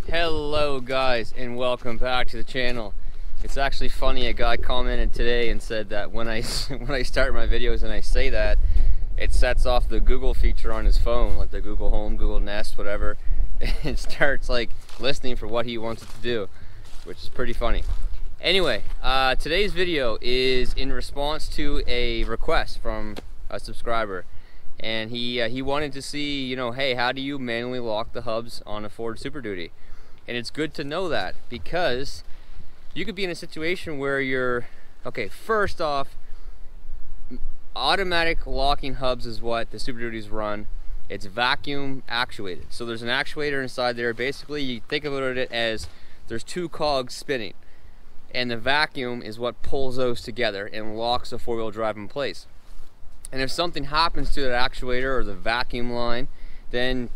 Hello guys, and welcome back to the channel. It's actually funny, a guy commented today and said that when I start my videos and I say that, it sets off the Google feature on his phone, like the Google Home, Google Nest, whatever. It starts like listening for what he wants it to do, which is pretty funny. Anyway, today's video is in response to a request from a subscriber, and he wanted to see, you know, hey, how do you manually lock the hubs on a Ford Superduty? And it's good to know that, because you could be in a situation where you're, okay, first off, automatic locking hubs is what the Superduties run. It's vacuum actuated. So there's an actuator inside there. Basically, you think about it as there's two cogs spinning, and the vacuum is what pulls those together and locks the four-wheel drive in place. And if something happens to that actuator or the vacuum line, then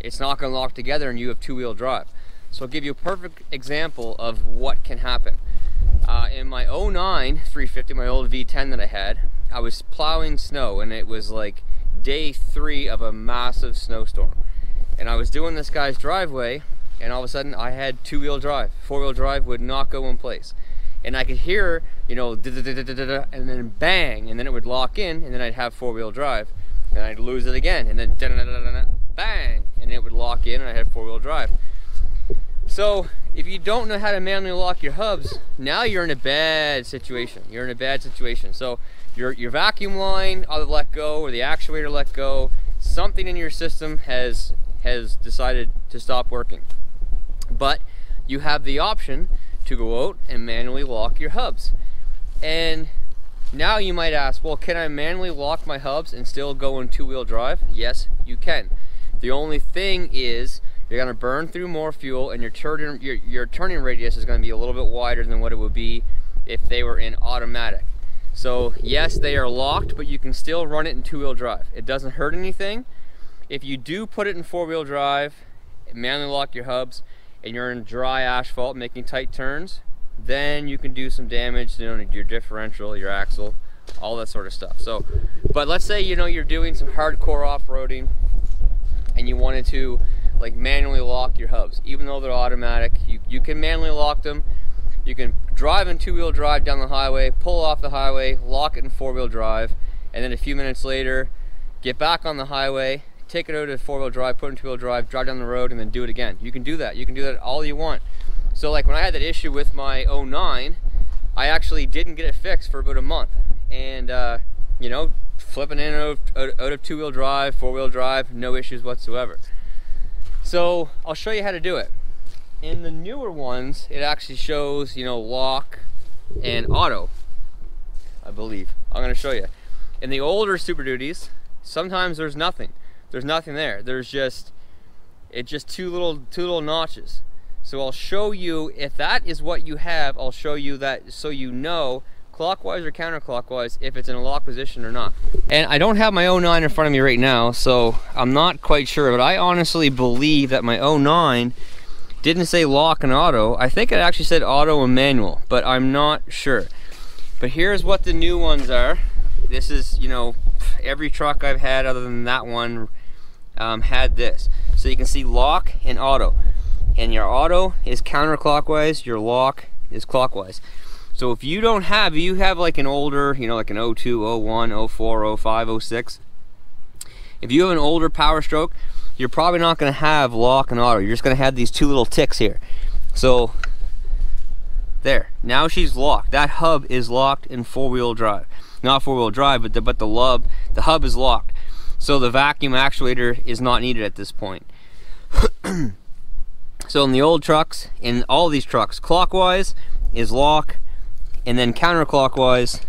it's not going to lock together and you have two-wheel drive. So I'll give you a perfect example of what can happen. In my 09 350, my old V10 that I had, I was plowing snow, and it was like day 3 of a massive snowstorm. And I was doing this guy's driveway, and all of a sudden I had two-wheel drive. Four-wheel drive would not go in place. And I could hear, you know, and then bang, and then it would lock in, and then I'd have four-wheel drive. And I'd lose it again, and then bang, and it would lock in, and I had four-wheel drive. So if you don't know how to manually lock your hubs, now you're in a bad situation. You're in a bad situation. So your vacuum line either let go, or the actuator let go. Something in your system has decided to stop working. But you have the option to go out and manually lock your hubs. And now you might ask, well, can I manually lock my hubs and still go in two-wheel drive? Yes, you can. The only thing is, you're going to burn through more fuel, and your turning radius is going to be a little bit wider than what it would be if they were in automatic. So yes, they are locked, but you can still run it in two-wheel drive. It doesn't hurt anything. If you do put it in four-wheel drive, manually lock your hubs, and you're in dry asphalt making tight turns, then you can do some damage to, you know, your differential, your axle, all that sort of stuff. So, but let's say, you know, you're doing some hardcore off-roading and you wanted to like manually lock your hubs. Even though they're automatic, you can manually lock them. You can drive in two-wheel drive down the highway, pull off the highway, lock it in four-wheel drive, and then a few minutes later get back on the highway, take it out of four-wheel drive, put it in two-wheel drive, drive down the road, and then do it again. You can do that. You can do that all you want. So like when I had that issue with my 09, I actually didn't get it fixed for about a month. And you know, flipping in and out of two-wheel drive, four-wheel drive, no issues whatsoever. So I'll show you how to do it. In the newer ones, it actually shows, you know, lock and auto, I believe. I'm going to show you. In the older Superduties, sometimes there's nothing. There's nothing there. There's just, it's just two little notches. So I'll show you, if that is what you have, I'll show you that so you know clockwise or counterclockwise if it's in a lock position or not. And I don't have my 09 in front of me right now, so I'm not quite sure, but I honestly believe that my 09 didn't say lock and auto. I think it actually said auto and manual, but I'm not sure. But here's what the new ones are. This is, you know, every truck I've had other than that one had this. So you can see lock and auto. And your auto is counterclockwise, your lock is clockwise. So if you don't have, you have like an older, you know, like an 02, 01, 04, 05, 06. If you have an older Power Stroke, you're probably not going to have lock and auto. You're just going to have these two little ticks here. So there, now she's locked. That hub is locked in four-wheel drive. Not four-wheel drive, but the hub is locked. So the vacuum actuator is not needed at this point. So in the old trucks, in all these trucks, clockwise is lock, and then counterclockwise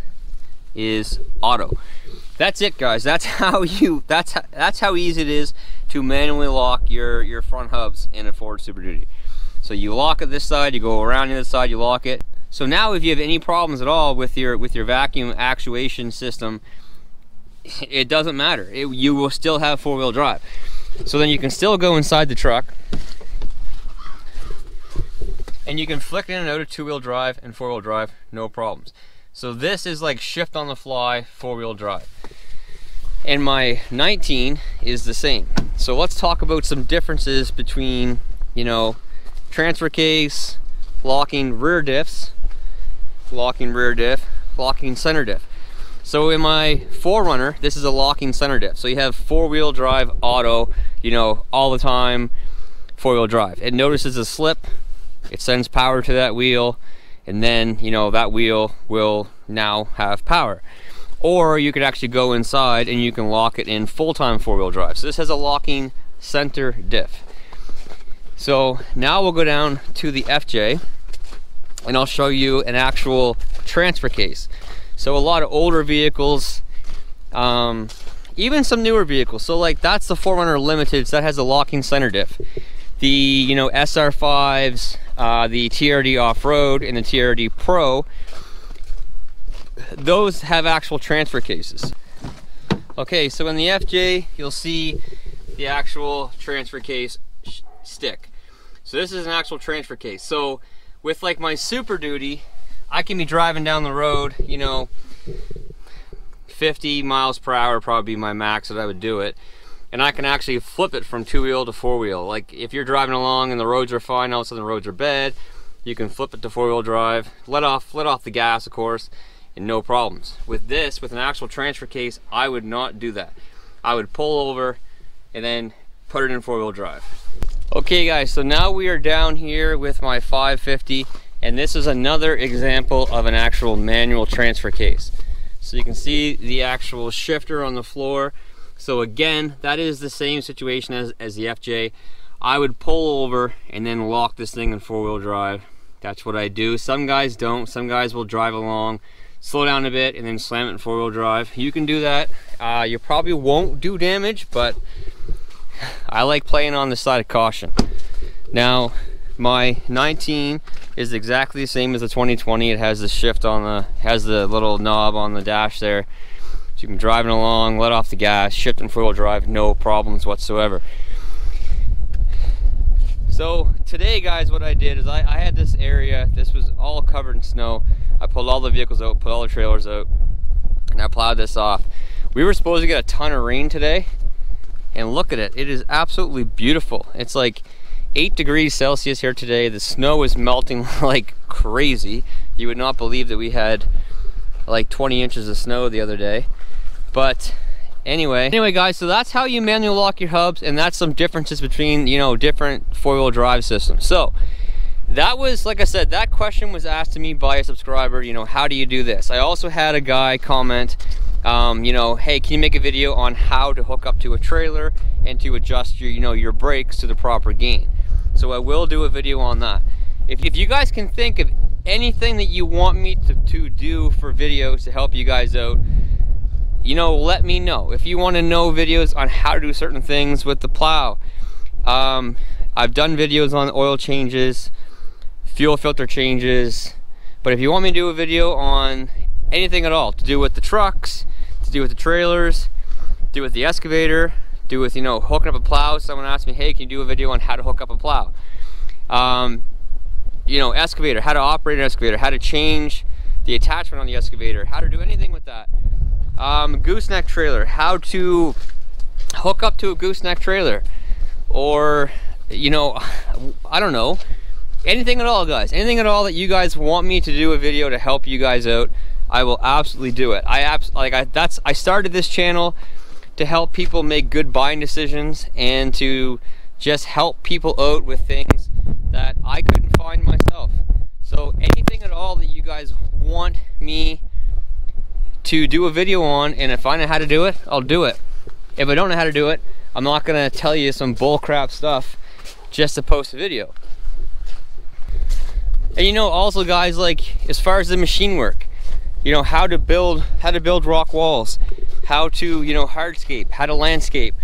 is auto. That's it, guys. That's how easy it is to manually lock your front hubs in a Ford Superduty. So you lock it this side, you go around the other side, you lock it. So now if you have any problems at all with your vacuum actuation system, it doesn't matter. You will still have four-wheel drive. So then you can still go inside the truck, and you can flick in and out of two-wheel drive and four-wheel drive, no problems. So this is like shift on the fly, four-wheel drive. And my 19 is the same. So let's talk about some differences between, you know, transfer case, locking rear diffs, locking rear diff, locking center diff. So in my 4Runner, this is a locking center diff. So you have 4-wheel drive auto, you know, all the time, 4-wheel drive. It notices a slip, it sends power to that wheel, and then, you know, that wheel will now have power. Or you could actually go inside and you can lock it in full-time 4-wheel drive. So this has a locking center diff. So now we'll go down to the FJ and I'll show you an actual transfer case. So a lot of older vehicles, even some newer vehicles. So like that's the 4Runner Limited, so that has a locking center diff. The, you know, SR5s, the TRD Off-Road and the TRD Pro, those have actual transfer cases. Okay, so in the FJ, you'll see the actual transfer case stick. So this is an actual transfer case. So with like my Super Duty, I can be driving down the road, you know, 50 miles per hour probably be my max that I would do it. And I can actually flip it from 2-wheel to 4-wheel. Like if you're driving along and the roads are fine, all of a sudden the roads are bad, you can flip it to 4-wheel drive, let off the gas, of course, and no problems. With this, with an actual transfer case, I would not do that. I would pull over and then put it in 4-wheel drive. Okay guys, so now we are down here with my 550, and this is another example of an actual manual transfer case. So you can see the actual shifter on the floor. So again, that is the same situation as the FJ. I would pull over and then lock this thing in 4-wheel drive. That's what I do. Some guys don't. Some guys will drive along, slow down a bit, and then slam it in 4-wheel drive. You can do that. You probably won't do damage, but I like playing on the side of caution. Now, my 19 is exactly the same as the 2020. It has the shift on has the little knob on the dash there. So you can drive it along, let off the gas, shift in 4-wheel drive, no problems whatsoever. So today, guys, what I did is I had this area, this was all covered in snow. I pulled all the vehicles out, put all the trailers out, and I plowed this off. We were supposed to get a ton of rain today, and look at it. It is absolutely beautiful. It's like 8 degrees Celsius here today. The snow is melting like crazy. You would not believe that we had like 20 inches of snow the other day. But anyway guys, so that's how you manually lock your hubs, and that's some differences between, you know, different 4-wheel drive systems. So that was, like I said, that question was asked to me by a subscriber, you know, how do you do this? I also had a guy comment, you know, hey, can you make a video on how to hook up to a trailer and to adjust your, you know, your brakes to the proper gain? So I will do a video on that. If you guys can think of anything that you want me to do for videos to help you guys out, you know, let me know. If you want to know videos on how to do certain things with the plow, I've done videos on oil changes, fuel filter changes, but if you want me to do a video on anything at all to do with the trucks, to do with the trailers, do with the excavator, do with, you know, hooking up a plow. Someone asked me, hey, can you do a video on how to hook up a plow? You know, excavator, how to operate an excavator, how to change the attachment on the excavator, how to do anything with that. Gooseneck trailer, how to hook up to a gooseneck trailer, or, you know, I don't know, anything at all, guys. Anything at all that you guys want me to do a video to help you guys out, I will absolutely do it. I started this channel to help people make good buying decisions and to just help people out with things that I couldn't find myself. So anything at all that you guys want me to do a video on, and if I know how to do it, I'll do it. If I don't know how to do it, I'm not gonna tell you some bullcrap stuff just to post a video. And you know, also guys, like as far as the machine work, you know, how to build rock walls, how to, you know, hardscape, how to landscape,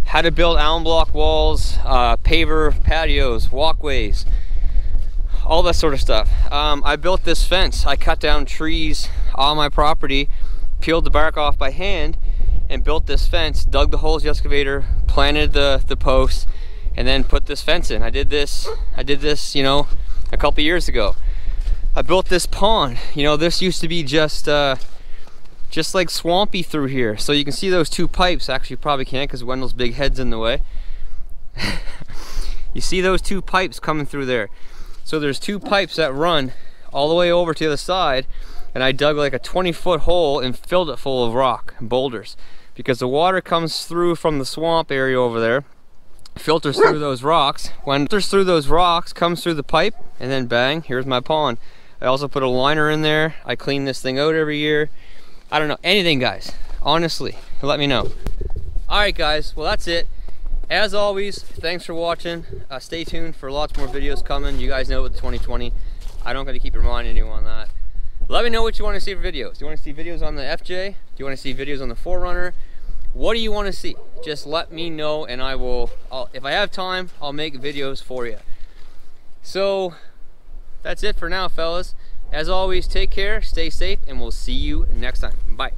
how to build alum block walls, paver patios, walkways, all that sort of stuff. I built this fence. I cut down trees on my property, peeled the bark off by hand, and built this fence, dug the holes in the excavator, planted the posts, and then put this fence in. I did this, you know, a couple years ago. I built this pond. You know, this used to be just like swampy through here. So you can see those two pipes. Actually, you probably can't because Wendell's big head's in the way. You see those two pipes coming through there. So there's two pipes that run all the way over to the other side, and I dug like a 20-foot hole and filled it full of rock and boulders, because the water comes through from the swamp area over there, filters through those rocks. When it filters through those rocks, comes through the pipe, and then bang, here's my pond. I also put a liner in there. I clean this thing out every year. I don't know, anything guys, honestly, let me know. All right guys, well that's it. As always, thanks for watching. Stay tuned for lots more videos coming. You guys know with 2020, I don't got to keep reminding you on that. Let me know what you want to see for videos. Do you want to see videos on the FJ? Do you want to see videos on the 4Runner? What do you want to see? Just let me know, and if I have time, I'll make videos for you. So that's it for now, fellas. As always, take care, stay safe, and we'll see you next time. Bye.